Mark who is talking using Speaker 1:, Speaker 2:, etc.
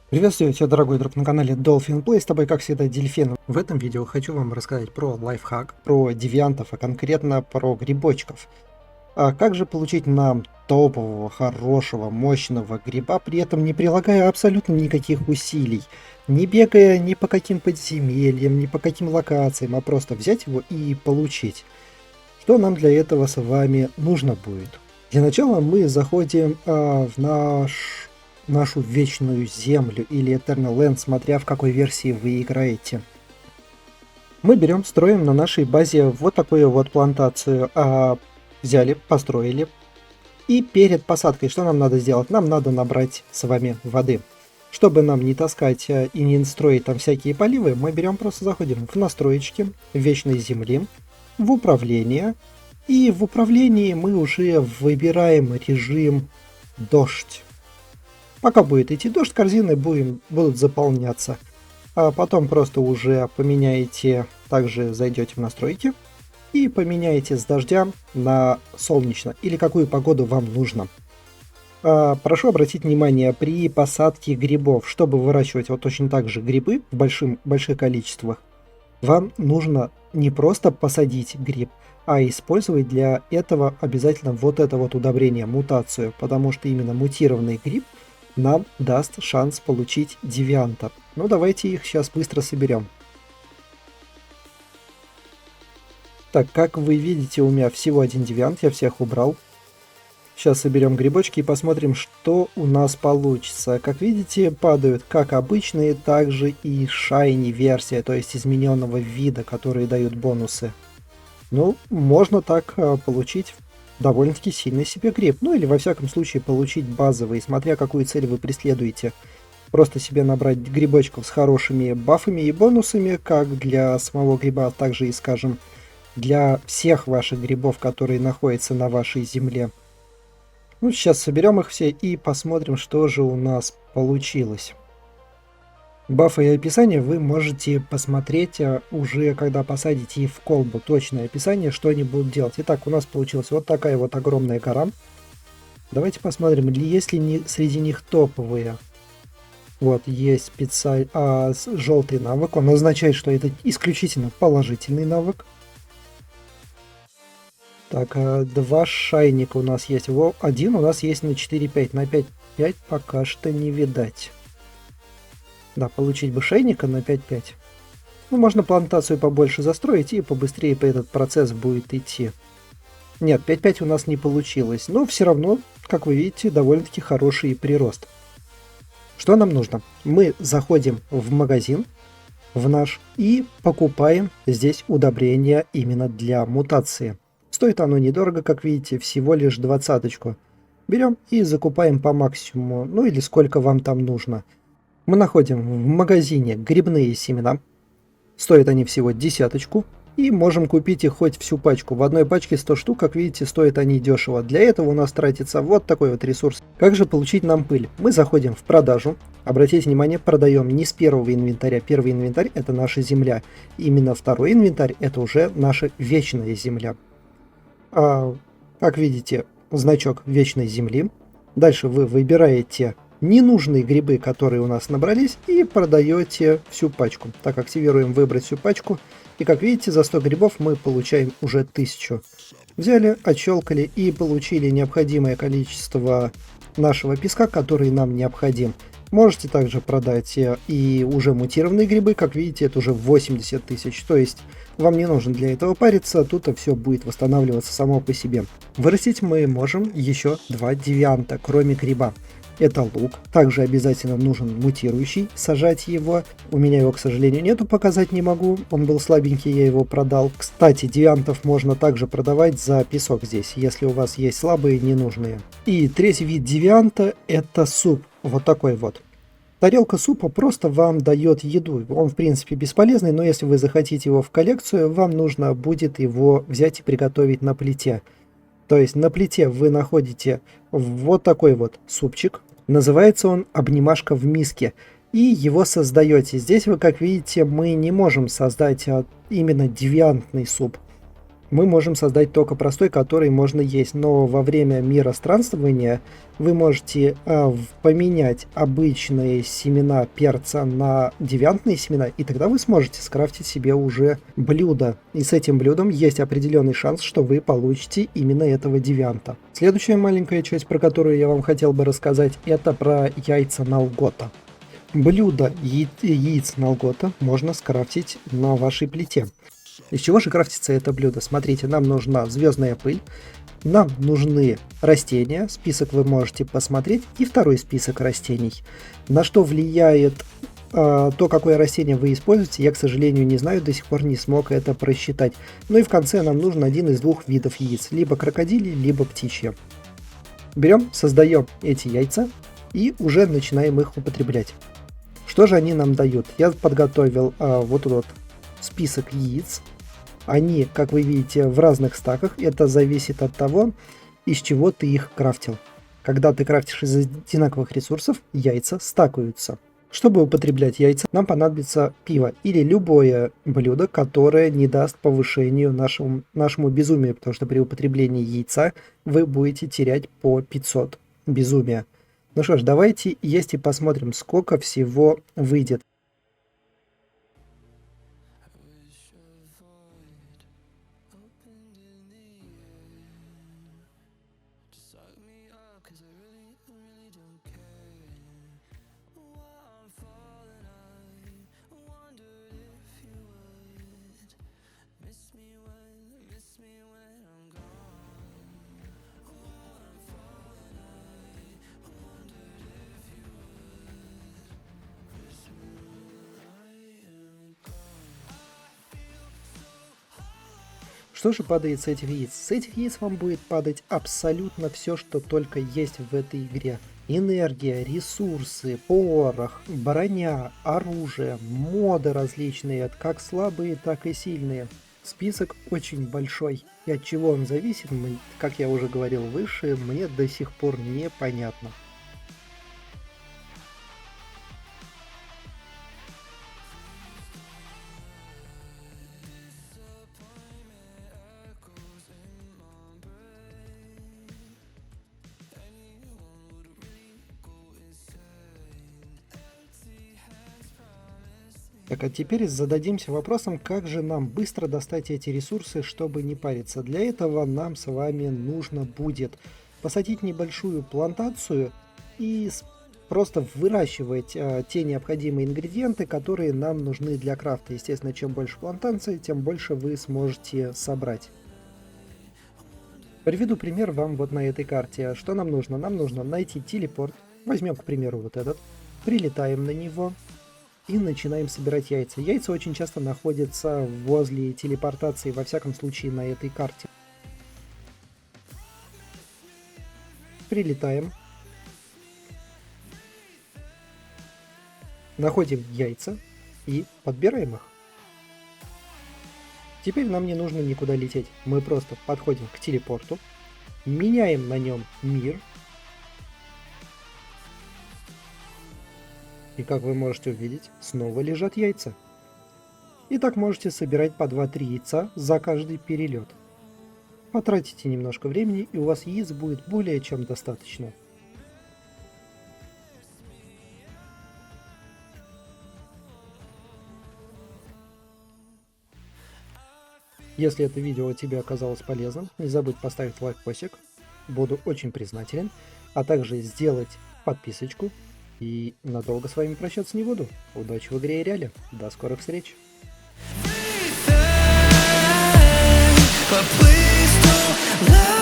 Speaker 1: Приветствую тебя, дорогой друг, на канале Dolphin Play, с тобой, как всегда, Дельфин. В этом видео хочу вам рассказать про лайфхак, про девиантов, а конкретно про грибочков. А как же получить нам топового, хорошего, мощного гриба, при этом не прилагая абсолютно никаких усилий, не бегая ни по каким подземельям, ни по каким локациям, а просто взять его и получить. Что нам для этого с вами нужно будет? Для начала мы заходим в нашу вечную землю или Eternal Land, смотря в какой версии вы играете. Мы берем, строим на нашей базе вот такую вот плантацию. Взяли, построили. И перед посадкой что нам надо сделать? Нам надо набрать с вами воды. Чтобы нам не таскать и не строить там всякие поливы, мы берем, просто заходим в настроечки вечной земли, в управление. И в управлении мы уже выбираем режим дождь. Пока будет идти дождь, корзины будут заполняться. А потом просто уже поменяете, также зайдете в настройки и поменяете с дождя на солнечно или какую погоду вам нужно. Прошу обратить внимание, при посадке грибов, чтобы выращивать вот точно так же грибы в больших количествах, вам нужно не просто посадить гриб, а использовать для этого обязательно вот это вот удобрение, мутацию, потому что именно мутированный гриб нам даст шанс получить девианта. Ну давайте их сейчас быстро соберем. Так, как вы видите, у меня всего один девиант, я всех убрал. Сейчас соберем грибочки и посмотрим, что у нас получится. Как видите, падают как обычные, так же и шайни версия, то есть измененного вида, которые дают бонусы. Ну, можно так получить довольно-таки сильный себе гриб. Ну или во всяком случае получить базовый, смотря какую цель вы преследуете. Просто себе набрать грибочков с хорошими бафами и бонусами, как для самого гриба, а также и, скажем, для всех ваших грибов, которые находятся на вашей земле. Ну, сейчас соберем их все и посмотрим, что же у нас получилось. Бафы и описание вы можете посмотреть уже, когда посадите в колбу. Точное описание, что они будут делать. Итак, у нас получилась вот такая вот огромная гора. Давайте посмотрим, есть ли среди них топовые. Вот, есть желтый навык. Он означает, что это исключительно положительный навык. Так, два шайника у нас есть. Один у нас есть на 4-5. На 5-5 пока что не видать. Да, получить бы шейника на 5-5. Ну, можно плантацию побольше застроить, и побыстрее этот процесс будет идти. Нет, 5-5 у нас не получилось. Но все равно, как вы видите, довольно-таки хороший прирост. Что нам нужно? Мы заходим в магазин, в наш, и покупаем здесь удобрение именно для мутации. Стоит оно недорого, как видите, всего лишь 20-очку. Берем и закупаем по максимуму, ну или сколько вам там нужно. Мы находим в магазине грибные семена. Стоят они всего 10-очку. И можем купить их хоть всю пачку. В одной пачке 100 штук, как видите, стоят они дешево. Для этого у нас тратится вот такой вот ресурс. Как же получить нам пыль? Мы заходим в продажу. Обратите внимание, продаем не с первого инвентаря. Первый инвентарь — это наша земля. Именно второй инвентарь — это уже наша вечная земля. Как видите, значок вечной земли. Дальше вы выбираете ненужные грибы, которые у нас набрались, и продаете всю пачку. Так, активируем выбрать всю пачку. И как видите, за 100 грибов мы получаем уже 1000. Взяли, отщелкали и получили необходимое количество нашего песка, который нам необходим. Можете также продать и уже мутированные грибы, как видите, это уже 80 тысяч. То есть вам не нужно для этого париться, тут все будет восстанавливаться само по себе. Вырастить мы можем еще 2 девианта, кроме гриба. Это лук. Также обязательно нужен мутирующий. Сажать его. У меня его, к сожалению, нету, показать не могу. Он был слабенький, я его продал. Кстати, девиантов можно также продавать за песок здесь, если у вас есть слабые, ненужные. И третий вид девианта — это суп. Вот такой вот. Тарелка супа просто вам дает еду. Он, в принципе, бесполезный, но если вы захотите его в коллекцию, вам нужно будет его взять и приготовить на плите. То есть на плите вы находите вот такой вот супчик. Называется он «Обнимашка в миске». И его создаете. Здесь вы, как видите, мы не можем создать именно девиантный суп. мы можем создать только простой, который можно есть. Но во время миространствования вы можете поменять обычные семена перца на девиантные семена, и тогда вы сможете скрафтить себе уже блюдо. И с этим блюдом есть определенный шанс, что вы получите именно этого девианта. Следующая маленькая часть, про которую я вам хотел бы рассказать, это про яйца Налгота. Блюдо яиц Налгота можно скрафтить на вашей плите. Из чего же крафтится это блюдо? Смотрите, нам нужна звездная пыль, нам нужны растения, список вы можете посмотреть, и второй список растений. На что влияет то, какое растение вы используете, я, к сожалению, не знаю, до сих пор не смог это просчитать. Ну и в конце нам нужен один из двух видов яиц, либо крокодилий, либо птичье. Берем, создаем эти яйца и уже начинаем их употреблять. Что же они нам дают? Я подготовил вот тут вот список яиц. Они, как вы видите, в разных стаках. Это зависит от того, из чего ты их крафтил. Когда ты крафтишь из одинаковых ресурсов, яйца стакаются. Чтобы употреблять яйца, нам понадобится пиво или любое блюдо, которое не даст повышению нашему безумию, потому что при употреблении яйца вы будете терять по 500 безумия. Ну что ж, давайте есть и посмотрим, сколько всего выйдет. Что же падает с этих яиц? С этих яиц вам будет падать абсолютно все, что только есть в этой игре. Энергия, ресурсы, порох, броня, оружие, моды различные, как слабые, так и сильные. Список очень большой. И от чего он зависит, как я уже говорил выше, мне до сих пор непонятно. Так, а теперь зададимся вопросом, как же нам быстро достать эти ресурсы, чтобы не париться. Для этого нам с вами нужно будет посадить небольшую плантацию и просто выращивать те необходимые ингредиенты, которые нам нужны для крафта. Естественно, чем больше плантаций, тем больше вы сможете собрать. Приведу пример вам вот на этой карте. Что нам нужно? Нам нужно найти телепорт. Возьмем, к примеру, вот этот. Прилетаем на него. И начинаем собирать яйца. Яйца очень часто находятся возле телепортации, во всяком случае на этой карте. Прилетаем. Находим яйца и подбираем их. Теперь нам не нужно никуда лететь. Мы просто подходим к телепорту, меняем на нем мир. И как вы можете увидеть, снова лежат яйца. И так можете собирать по 2-3 яйца за каждый перелет. Потратите немножко времени, и у вас яиц будет более чем достаточно. Если это видео тебе оказалось полезным, не забудь поставить лайкосик, буду очень признателен, а также сделать подписочку. И надолго с вами прощаться не буду. Удачи в игре и реале. До скорых встреч. But please don't lie.